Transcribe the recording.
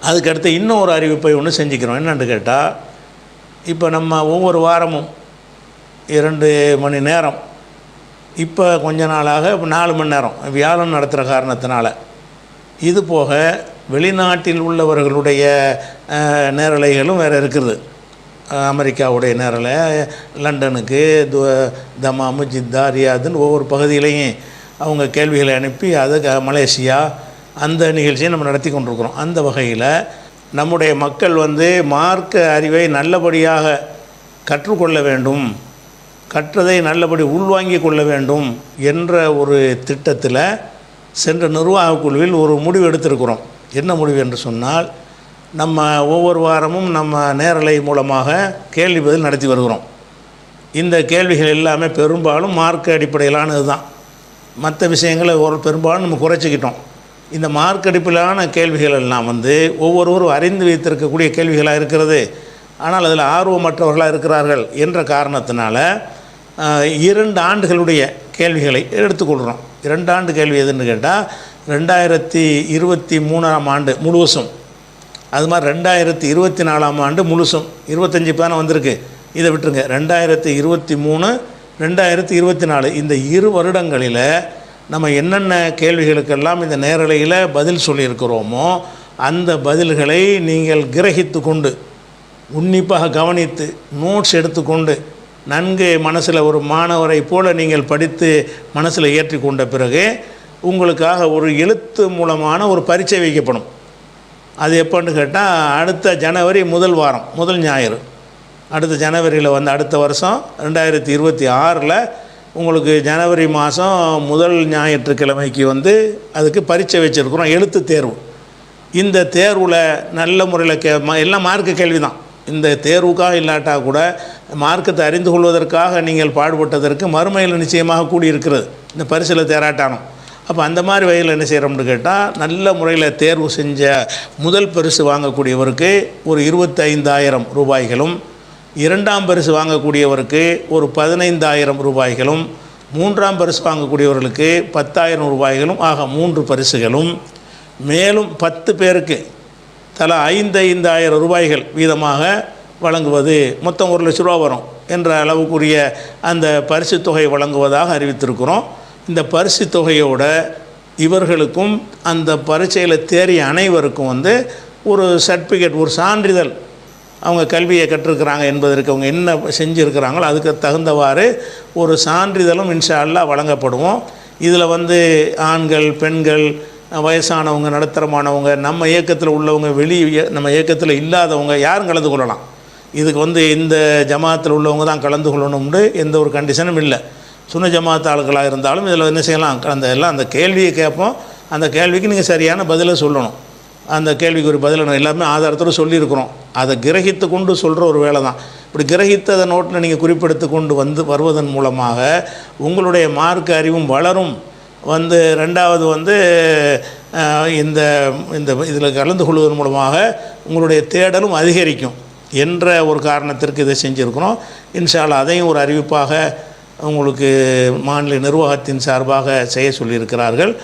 அதுக்கடுத்து இன்னும் ஒரு அறிவிப்பை ஒன்று செஞ்சுக்கிறோம். என்னென்னு கேட்டால், இப்போ நம்ம ஒவ்வொரு வாரமும் 2 மணி நேரம், இப்போ கொஞ்ச நாளாக 4 மணி நேரம் வியாழன் நடத்துகிற காரணத்தினால, இது போக வெளிநாட்டில் உள்ளவர்களுடைய நேரலைகளும் வேறு இருக்குது. அமெரிக்காவுடைய நேரலை, லண்டனுக்கு, தமாமு, ஜித்தா, ரியாதுன்னு ஒவ்வொரு பகுதியிலையும் அவங்க கேள்விகளை அனுப்பி அதை மலேசியா அந்த நிகழ்ச்சியை நம்ம நடத்தி கொண்டிருக்கிறோம். அந்த வகையில் நம்முடைய மக்கள் மார்க்க அறிவை நல்லபடியாக கற்றுக்கொள்ள வேண்டும், கற்றதை நல்லபடி உள்வாங்கி கொள்ள வேண்டும் என்ற ஒரு திட்டத்தில் சென்ற நிர்வாக குழுவில் ஒரு முடிவு எடுத்திருக்கிறோம். என்ன முடிவு என்று சொன்னால், நம்ம ஒவ்வொரு வாரமும் நம்ம நேரலை மூலமாக கேள்வி பதில் நடத்தி வருகிறோம். இந்த கேள்விகள் எல்லாமே பெரும்பாலும் மார்க்க அடிப்படையிலானது தான். மற்ற விஷயங்களை பெரும்பாலும் நம்ம குறைச்சிக்கிட்டோம். இந்த மார்க் அடிப்படையிலான கேள்விகள் எல்லாம் ஒவ்வொருவரும் அறிந்து வைத்திருக்கக்கூடிய கேள்விகளாக இருக்கிறது. ஆனால் அதில் ஆர்வமற்றவர்களாக இருக்கிறார்கள் என்ற காரணத்தினால 2 ஆண்டுகளுடைய கேள்விகளை எடுத்துக்கொள்கிறோம். 2 ஆண்டு கேள்வி எதுன்னு கேட்டால், 2023ஆம் ஆண்டு முழுசும், அது மாதிரி 2024ஆம் ஆண்டு முழுசும், 25 இப்போ தானே வந்திருக்கு, இதை விட்டுருங்க. 2023, 2024 இந்த 2 வருடங்களில் நம்ம என்னென்ன கேள்விகளுக்கெல்லாம் இந்த நேரலையில் பதில் சொல்லியிருக்கிறோமோ அந்த பதில்களை நீங்கள் கிரகித்து கொண்டு, உன்னிப்பாக கவனித்து, நோட்ஸ் எடுத்துக்கொண்டு, நன்கு மனசில் ஒரு மாணவரை போல நீங்கள் படித்து மனசில் ஏற்றி கொண்ட பிறகு உங்களுக்காக ஒரு எழுத்து மூலமான ஒரு பரீட்சை வைக்கப்படும். அது எப்போன்னு கேட்டால், அடுத்த ஜனவரி முதல் வாரம், முதல் ஞாயிறு, அடுத்த ஜனவரியில் அடுத்த வருஷம் 2026 உங்களுக்கு ஜனவரி மாதம் முதல் ஞாயிற்றுக்கிழமைக்கு அதுக்கு பரீட்சை வச்சுருக்குறோம், எழுத்து தேர்வு. இந்த தேர்வில் நல்ல முறையில் எல்லாம் மார்க்கு கேள்வி தான். இந்த தேர்வுக்காக இல்லாட்டா கூட மார்க்கத்தை அறிந்து கொள்வதற்காக நீங்கள் பாடுபட்டதற்கு மறுமையில் நிச்சயமாக கூடியிருக்கிறது இந்த பரிசில் தேராட்டானோம். அப்போ அந்த மாதிரி வகையில் என்ன செய்கிறோம்னு கேட்டால், நல்ல முறையில் தேர்வு செஞ்ச முதல் பரிசு வாங்கக்கூடியவருக்கு ஒரு 25,000 ரூபாய்களும், 2ஆம் பரிசு வாங்கக்கூடியவருக்கு ஒரு 15,000 ரூபாய்களும், 3ஆம் பரிசு வாங்கக்கூடியவர்களுக்கு 10,000 ரூபாய்களும் ஆக 3 பரிசுகளும், மேலும் 10 பேருக்கு தலா 5,000 ரூபாய்கள் வீதமாக வழங்குவது, மொத்தம் 1 லட்ச ரூபா வரும் என்ற அளவுக்குரிய அந்த பரிசு தொகை வழங்குவதாக அறிவித்திருக்கிறோம். இந்த பரிசு தொகையோட இவர்களுக்கும் அந்த பரீட்சையில் தேறிய அனைவருக்கும் ஒரு சர்டிஃபிகேட், ஒரு சான்றிதழ், அவங்க கல்வியை கற்றிருக்கிறாங்க என்பதற்கு அவங்க என்ன செஞ்சுருக்கிறாங்களோ அதுக்கு தகுந்தவாறு ஒரு சான்றிதழும் இன்ஷா அல்லாஹ் வழங்கப்படுவோம். இதில் ஆண்கள், பெண்கள், வயசானவங்க, நடுத்தரமானவங்க, நம்ம இயக்கத்தில் உள்ளவங்க, நம்ம இயக்கத்தில் இல்லாதவங்க யாரும் கலந்து கொள்ளலாம். இதுக்கு இந்த ஜமாத்தில் உள்ளவங்க தான் கலந்து கொள்ளணும்னு எந்த ஒரு கண்டிஷனும் இல்லை. சுன்ன ஜமாத் ஆளுகளாக இருந்தாலும் இதில் என்ன செய்யலாம், அந்த கேள்வியை கேட்போம், அந்த கேள்விக்கு நீங்கள் சரியான பதிலை சொல்லணும். அந்த கேள்விக்கு ஒரு பதிலை எல்லாமே ஆதாரத்தோடு சொல்லியிருக்கிறோம். அதை கிரகித்து கொண்டு சொல்கிற ஒரு வேலை தான். இப்படி கிரகித்ததை நோட்டில் நீங்கள் குறிப்பெடுத்து கொண்டு வருவதன் மூலமாக உங்களுடைய மார்க்க அறிவும் வளரும். 2வது இந்த இதில் கலந்து கொள்வதன் மூலமாக உங்களுடைய தேடலும் அதிகரிக்கும் என்ற ஒரு காரணத்திற்கு இதை செஞ்சுருக்கிறோம். இன்ஷா அல்லாஹ் அதையும் ஒரு அறிவிப்பாக உங்களுக்கு மாநில நிர்வாகத்தின் சார்பாக செய்ய சொல்லியிருக்கிறார்கள்.